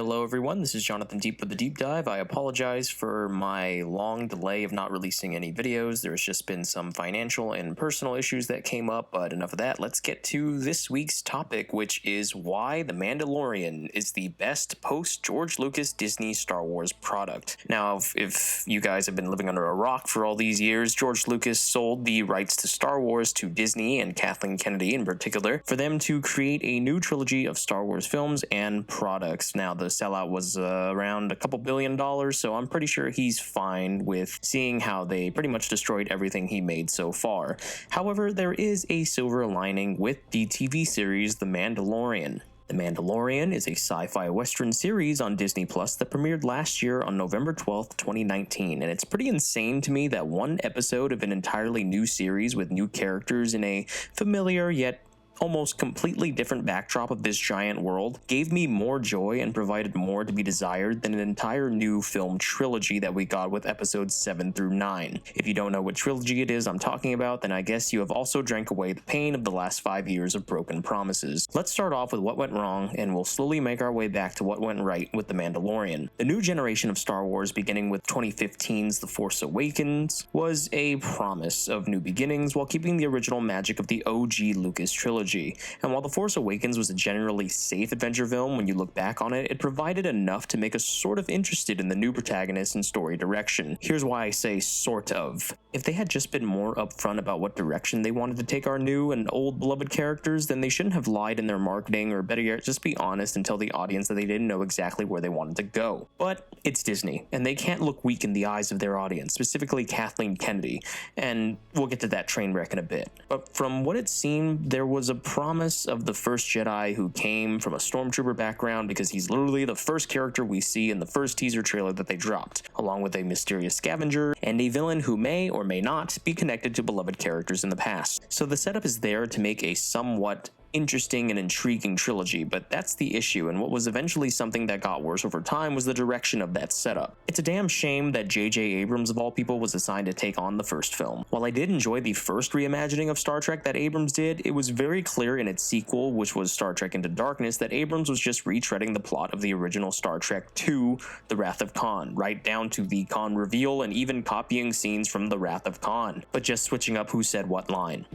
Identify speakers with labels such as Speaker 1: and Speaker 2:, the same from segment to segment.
Speaker 1: Hello everyone, this is Jonathan Diep with the Deep Dive. I apologize for my long delay of not releasing any videos. There's just been some financial and personal issues that came up, but enough of that. Let's get to this week's topic, which is why The Mandalorian is the best post-George Lucas Disney Star Wars product. Now, if you guys have been living under a rock for all these years, George Lucas sold the rights to Star Wars to Disney and Kathleen Kennedy in particular for them to create a new trilogy of Star Wars films and products. Now, the sellout was around a couple $2 billion, so I'm pretty sure he's fine with seeing how they pretty much destroyed everything he made so far. However, there is a silver lining with the TV series The Mandalorian. The Mandalorian is a sci-fi western series on Disney Plus that premiered last year on November 12th, 2019, and it's pretty insane to me that one episode of an entirely new series with new characters in a familiar yet almost completely different backdrop of this giant world gave me more joy and provided more to be desired than an entire new film trilogy that we got with episodes 7 through 9. If you don't know what trilogy it is I'm talking about, then I guess you have also drank away the pain of the last 5 years of broken promises. Let's start off with what went wrong, and we'll slowly make our way back to what went right with The Mandalorian. The new generation of Star Wars, beginning with 2015's The Force Awakens, was a promise of new beginnings while keeping the original magic of the OG Lucas trilogy. And while The Force Awakens was a generally safe adventure film, when you look back on it, it provided enough to make us sort of interested in the new protagonist and story direction. Here's why I say sort of. If they had just been more upfront about what direction they wanted to take our new and old beloved characters, then they shouldn't have lied in their marketing, or better yet, just be honest and tell the audience that they didn't know exactly where they wanted to go. But it's Disney, and they can't look weak in the eyes of their audience, specifically Kathleen Kennedy, and we'll get to that train wreck in a bit. But from what it seemed, there was a promise of the first Jedi who came from a stormtrooper background, because he's literally the first character we see in the first teaser trailer that they dropped, along with a mysterious scavenger and a villain who may or may not be connected to beloved characters in the past. So the setup is there to make a somewhat interesting and intriguing trilogy, but that's the issue, and what was eventually something that got worse over time was the direction of that setup. It's a damn shame that J.J. Abrams of all people was assigned to take on the first film. While I did enjoy the first reimagining of Star Trek that Abrams did, it was very clear in its sequel, which was Star Trek Into Darkness, that Abrams was just retreading the plot of the original Star Trek II, The Wrath of Khan, right down to the Khan reveal and even copying scenes from The Wrath of Khan, but just switching up who said what line.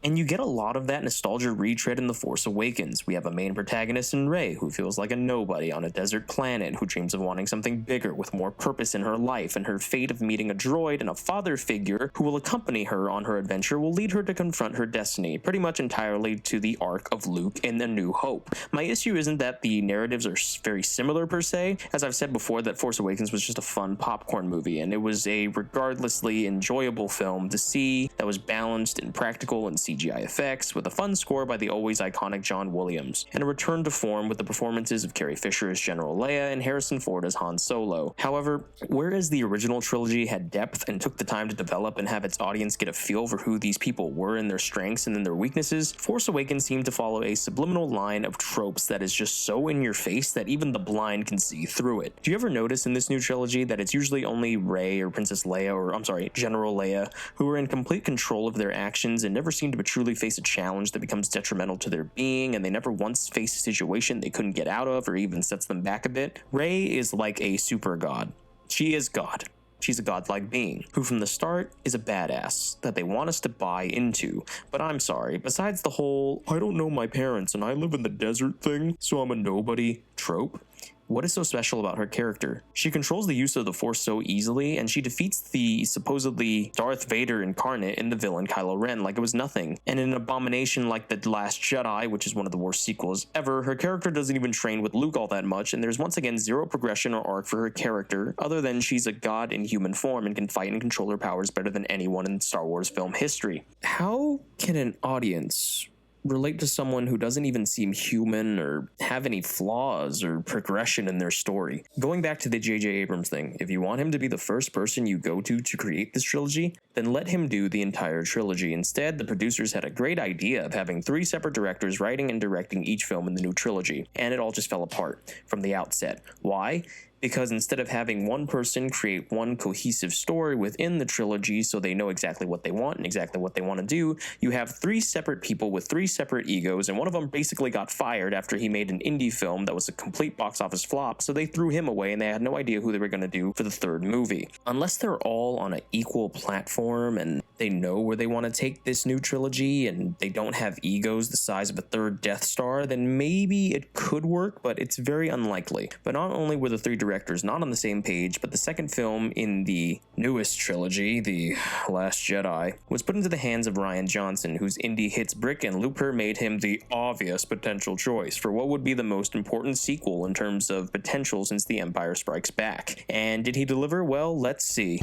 Speaker 1: And you get a lot of that nostalgia retread in The Force Awakens. We have a main protagonist in Rey who feels like a nobody on a desert planet, who dreams of wanting something bigger with more purpose in her life, and her fate of meeting a droid and a father figure who will accompany her on her adventure will lead her to confront her destiny, pretty much entirely to the arc of Luke in A New Hope. My issue isn't that the narratives are very similar per se. As I've said before, that Force Awakens was just a fun popcorn movie, and it was a regardlessly enjoyable film to see that was balanced and practical and CGI effects, with a fun score by the always iconic John Williams, and a return to form with the performances of Carrie Fisher as General Leia and Harrison Ford as Han Solo. However, whereas the original trilogy had depth and took the time to develop and have its audience get a feel for who these people were and their strengths and then their weaknesses, Force Awakens seemed to follow a subliminal line of tropes that is just so in your face that even the blind can see through it. Do you ever notice in this new trilogy that it's usually only Rey or Princess Leia, or General Leia, who are in complete control of their actions and never seem to truly face a challenge that becomes detrimental to their being, and they never once face a situation they couldn't get out of or even sets them back a bit? Rey is like a super god. She is God. She's a godlike being, who from the start is a badass that they want us to buy into. But I'm sorry, besides the whole, I don't know my parents and I live in the desert thing, so I'm a nobody trope, what is so special about her character? She controls the use of the Force so easily, and she defeats the supposedly Darth Vader incarnate in the villain Kylo Ren like it was nothing. And in an abomination like The Last Jedi, which is one of the worst sequels ever, her character doesn't even train with Luke all that much, and there's once again zero progression or arc for her character, other than she's a god in human form and can fight and control her powers better than anyone in Star Wars film history. How can an audience relate to someone who doesn't even seem human or have any flaws or progression in their story? Going back to the J.J. Abrams thing, if you want him to be the first person you go to create this trilogy, then let him do the entire trilogy. Instead, the producers had a great idea of having 3 separate directors writing and directing each film in the new trilogy, and it all just fell apart from the outset. Why? because instead of having one person create one cohesive story within the trilogy so they know exactly what they want and exactly what they want to do, you have three separate people with three separate egos, and one of them basically got fired after he made an indie film that was a complete box office flop, so they threw him away and they had no idea who they were going to do for the third movie. Unless they're all on an equal platform and they know where they want to take this new trilogy and they don't have egos the size of a third Death Star, then maybe it could work, but it's very unlikely. But not only were the three directors not on the same page, but the second film in the newest trilogy, The Last Jedi, was put into the hands of Rian Johnson, whose indie hits Brick and Looper made him the obvious potential choice for what would be the most important sequel in terms of potential since The Empire Strikes Back. And did he deliver? Well, let's see.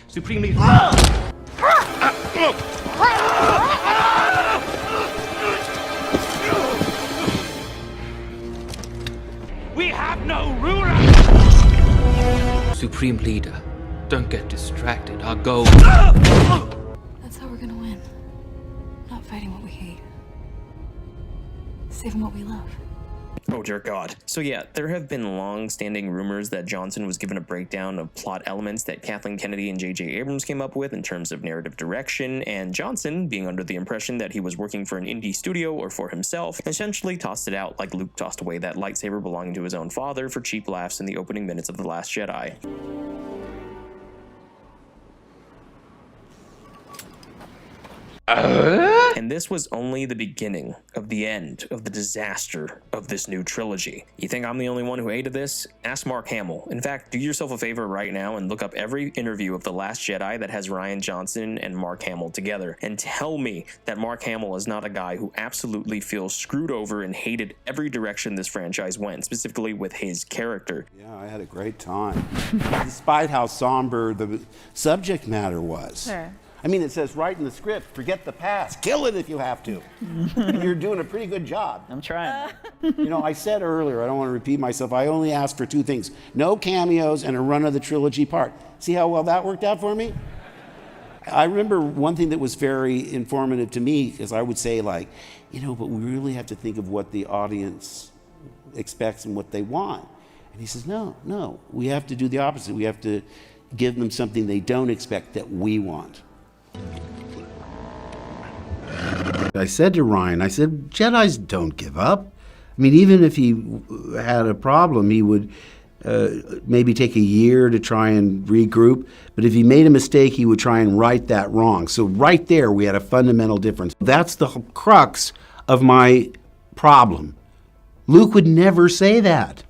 Speaker 2: Supremely. We have no ruler!
Speaker 3: Supreme Leader, don't get distracted. Our goal...
Speaker 4: That's how we're gonna win. Not fighting what we hate. Saving what we love.
Speaker 1: Oh dear God. So yeah, there have been long-standing rumors that Johnson was given a breakdown of plot elements that Kathleen Kennedy and J.J. Abrams came up with in terms of narrative direction, and Johnson, being under the impression that he was working for an indie studio or for himself, essentially tossed it out like Luke tossed away that lightsaber belonging to his own father for cheap laughs in the opening minutes of The Last Jedi. And this was only the beginning of the end of the disaster of this new trilogy. You think I'm the only one who hated this? Ask Mark Hamill. In fact, do yourself a favor right now and look up every interview of The Last Jedi that has Rian Johnson and Mark Hamill together, and tell me that Mark Hamill is not a guy who absolutely feels screwed over and hated every direction this franchise went, specifically with his character.
Speaker 5: Yeah, I had a great time, despite how somber the subject matter was.
Speaker 6: Sure.
Speaker 5: I mean, it says right in the script, forget the past, kill it if you have to. And you're doing a pretty good job.
Speaker 6: I'm trying.
Speaker 5: You know, I said earlier, I don't want to repeat myself, I only asked for two things: no cameos and a run of the trilogy part. See how well that worked out for me? I remember one thing that was very informative to me, because I would say, like, you know, but we really have to think of what the audience expects and what they want. And he says, no, we have to do the opposite. We have to give them something they don't expect that we want. I said to Ryan, I said, Jedis don't give up. I mean, even if he had a problem, he would maybe take a year to try and regroup. But if he made a mistake, he would try and right that wrong. So right there, we had a fundamental difference. That's the crux of my problem. Luke would never say that.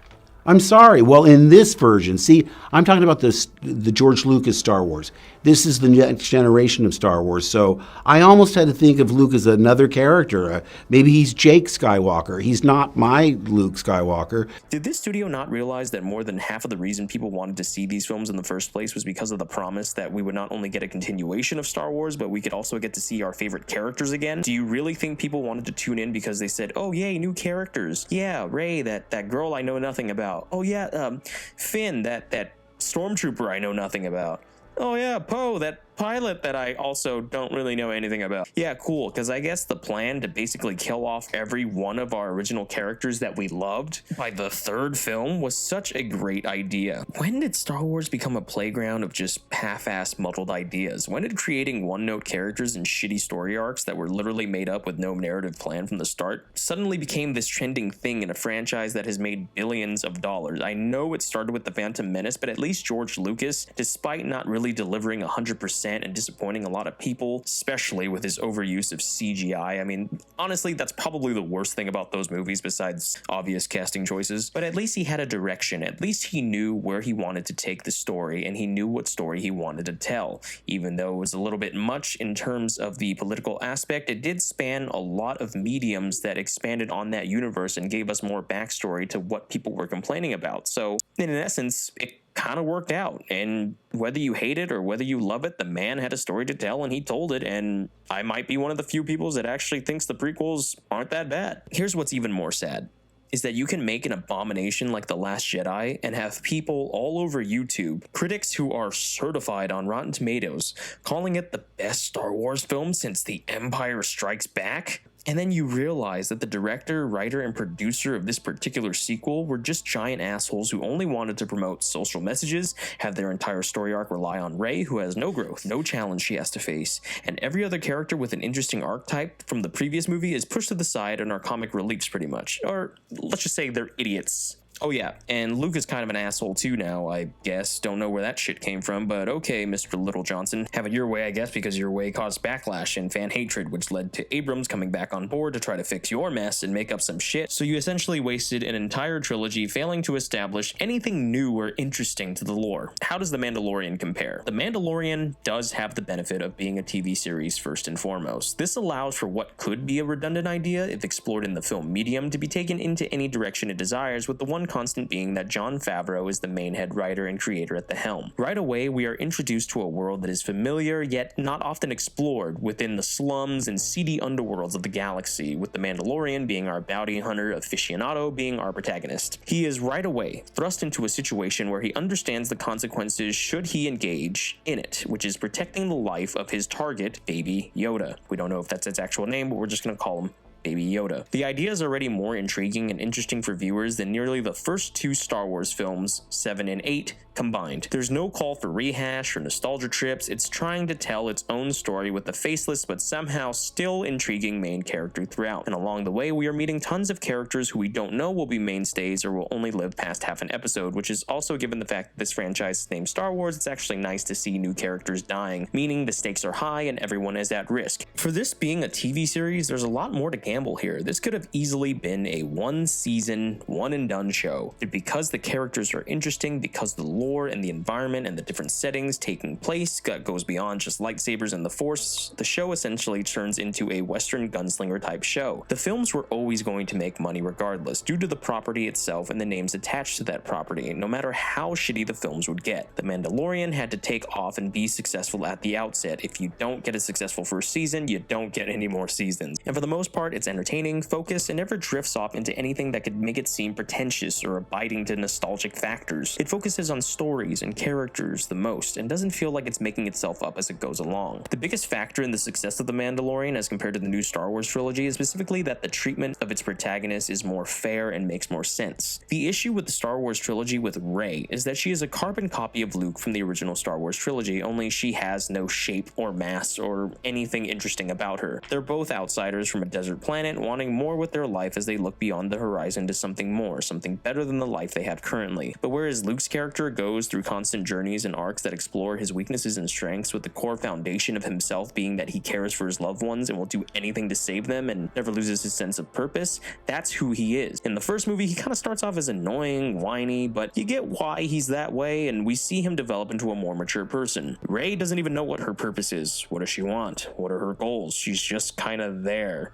Speaker 5: I'm sorry. Well, in this version, see, I'm talking about the George Lucas Star Wars. This is the next generation of Star Wars. So I almost had to think of Luke as another character. Maybe he's Jake Skywalker. He's not my Luke Skywalker.
Speaker 1: Did this studio not realize that more than half of the reason people wanted to see these films in the first place was because of the promise that we would not only get a continuation of Star Wars, but we could also get to see our favorite characters again? Do you really think people wanted to tune in because they said, oh yay, new characters. Yeah, Rey, that girl I know nothing about. Oh yeah, Finn, that stormtrooper I know nothing about. Oh yeah, Poe, that pilot that I also don't really know anything about. Yeah, cool, because I guess the plan to basically kill off every one of our original characters that we loved by the third film was such a great idea. When did Star Wars become a playground of just half-assed muddled ideas? When did creating one-note characters and shitty story arcs that were literally made up with no narrative plan from the start suddenly became this trending thing in a franchise that has made billions of dollars? I know it started with The Phantom Menace, but at least George Lucas, despite not really delivering 100% and disappointing a lot of people, especially with his overuse of CGI. I mean, honestly, that's probably the worst thing about those movies besides obvious casting choices. But at least he had a direction. At least he knew where he wanted to take the story, and he knew what story he wanted to tell. Even though it was a little bit much in terms of the political aspect, it did span a lot of mediums that expanded on that universe and gave us more backstory to what people were complaining about. So, in essence, it kind of worked out, and whether you hate it or whether you love it, the man had a story to tell and he told it, and I might be one of the few people that actually thinks the prequels aren't that bad. Here's what's even more sad, is that you can make an abomination like The Last Jedi and have people all over YouTube, critics who are certified on Rotten Tomatoes, calling it the best Star Wars film since The Empire Strikes Back. And then you realize that the director, writer, and producer of this particular sequel were just giant assholes who only wanted to promote social messages, have their entire story arc rely on Rey, who has no growth, no challenge she has to face, and every other character with an interesting archetype from the previous movie is pushed to the side and are comic reliefs pretty much. Or let's just say they're idiots. Oh yeah, and Luke is kind of an asshole too now, I guess. Don't know where that shit came from, but okay, Mr. Little Johnson. Have it your way, I guess, because your way caused backlash and fan hatred, which led to Abrams coming back on board to try to fix your mess and make up some shit. So you essentially wasted an entire trilogy failing to establish anything new or interesting to the lore. How does The Mandalorian compare? The Mandalorian does have the benefit of being a TV series first and foremost. This allows for what could be a redundant idea if explored in the film medium to be taken into any direction it desires, with the one constant being that Jon Favreau is the main head writer and creator at the helm. Right away, we are introduced to a world that is familiar yet not often explored within the slums and seedy underworlds of the galaxy, with the Mandalorian being our bounty hunter aficionado being our protagonist. He is right away thrust into a situation where he understands the consequences should he engage in it, which is protecting the life of his target, Baby Yoda. We don't know if that's its actual name, but we're just going to call him Baby Yoda. The idea is already more intriguing and interesting for viewers than nearly the first two Star Wars films, 7 and 8, combined. There's no call for rehash or nostalgia trips. It's trying to tell its own story with the faceless but somehow still intriguing main character throughout. And along the way, we are meeting tons of characters who we don't know will be mainstays or will only live past half an episode, which is also, given the fact that this franchise is named Star Wars, it's actually nice to see new characters dying, meaning the stakes are high and everyone is at risk. For this being a TV series, there's a lot more to gamble here. This could have easily been a one-season, one-and-done show. But because the characters are interesting, because the lore and the environment and the different settings taking place goes beyond just lightsabers and the Force, the show essentially turns into a Western gunslinger type show. The films were always going to make money regardless, due to the property itself and the names attached to that property, no matter how shitty the films would get. The Mandalorian had to take off and be successful at the outset. If you don't get a successful first season, you don't get any more seasons. And for the most part, it's entertaining, focused, and never drifts off into anything that could make it seem pretentious or abiding to nostalgic factors. It focuses on stories and characters the most, and doesn't feel like it's making itself up as it goes along. The biggest factor in the success of The Mandalorian as compared to the new Star Wars trilogy is specifically that the treatment of its protagonist is more fair and makes more sense. The issue with the Star Wars trilogy with Rey is that she is a carbon copy of Luke from the original Star Wars trilogy, only she has no shape or mass or anything interesting about her. They're both outsiders from a desert planet wanting more with their life as they look beyond the horizon to something more, something better than the life they have currently. But whereas Luke's character goes through constant journeys and arcs that explore his weaknesses and strengths, with the core foundation of himself being that he cares for his loved ones and will do anything to save them and never loses his sense of purpose, that's who he is. In the first movie, he kind of starts off as annoying, whiny, but you get why he's that way, and we see him develop into a more mature person. Rey doesn't even know what her purpose is. What does she want? What are her goals? She's just kind of there.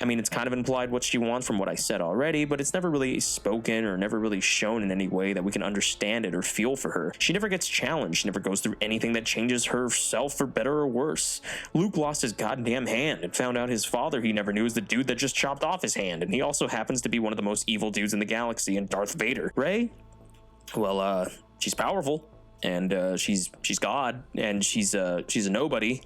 Speaker 1: I mean, it's kind of implied what she wants from what I said already, but it's never really spoken or never really shown in any way that we can understand it or feel for her. She never gets challenged, she never goes through anything that changes herself for better or worse. Luke lost his goddamn hand and found out his father he never knew is the dude that just chopped off his hand, and he also happens to be one of the most evil dudes in the galaxy and Darth Vader. Rey? Well, she's powerful, and she's God, and she's a nobody.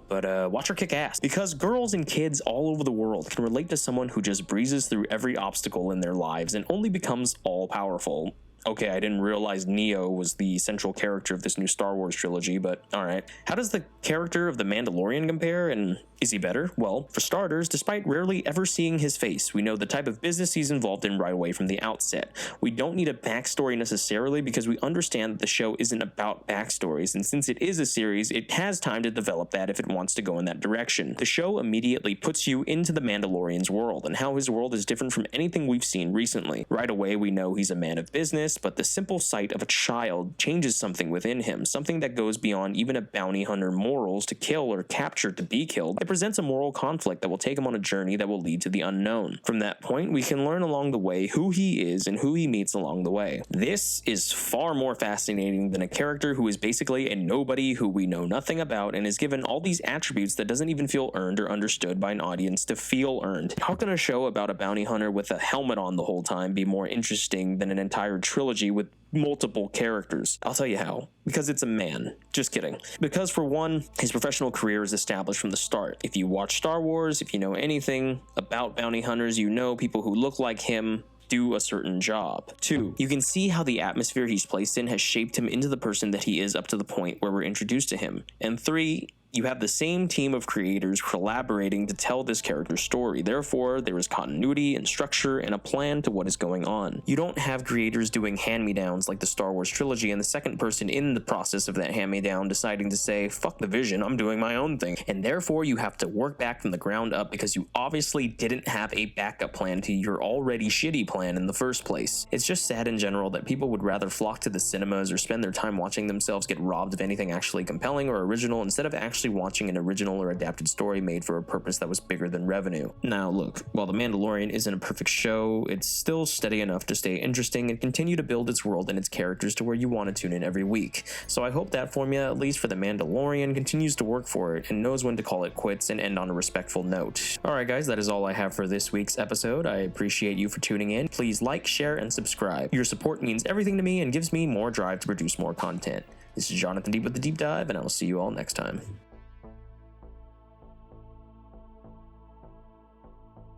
Speaker 1: But watch her kick ass, because girls and kids all over the world can relate to someone who just breezes through every obstacle in their lives and only becomes all-powerful. Okay, I didn't realize Neo was the central character of this new Star Wars trilogy, but alright. How does the character of the Mandalorian compare, and is he better? Well, for starters, despite rarely ever seeing his face, we know the type of business he's involved in right away from the outset. We don't need a backstory necessarily, because we understand that the show isn't about backstories, and since it is a series, it has time to develop that if it wants to go in that direction. The show immediately puts you into the Mandalorian's world, and how his world is different from anything we've seen recently. Right away, we know he's a man of business, but the simple sight of a child changes something within him, something that goes beyond even a bounty hunter morals to kill or capture to be killed. It presents a moral conflict that will take him on a journey that will lead to the unknown. From that point, we can learn along the way who he is and who he meets along the way. This is far more fascinating than a character who is basically a nobody who we know nothing about and is given all these attributes that doesn't even feel earned or understood by an audience to feel earned. How can a show about a bounty hunter with a helmet on the whole time be more interesting than an entire trilogy trilogy with multiple characters. I'll tell you how. Because it's a man. Just kidding. Because for one, his professional career is established from the start. If you watch Star Wars, if you know anything about bounty hunters, you know people who look like him do a certain job. 2, you can see how the atmosphere he's placed in has shaped him into the person that he is up to the point where we're introduced to him. And 3, you have the same team of creators collaborating to tell this character's story. Therefore, there is continuity and structure and a plan to what is going on. You don't have creators doing hand-me-downs like the Star Wars trilogy and the second person in the process of that hand-me-down deciding to say, fuck the vision, I'm doing my own thing. And therefore, you have to work back from the ground up because you obviously didn't have a backup plan to your already shitty plan in the first place. It's just sad in general that people would rather flock to the cinemas or spend their time watching themselves get robbed of anything actually compelling or original instead of actually watching an original or adapted story made for a purpose that was bigger than revenue. Now look, while The Mandalorian isn't a perfect show, it's still steady enough to stay interesting and continue to build its world and its characters to where you want to tune in every week. So I hope that formula, at least for The Mandalorian, continues to work for it and knows when to call it quits and end on a respectful note. Alright guys, that is all I have for this week's episode. I appreciate you for tuning in. Please like, share, and subscribe. Your support means everything to me and gives me more drive to produce more content. This is Jonathan Diep with the Deep Dive, and I will see you all next time.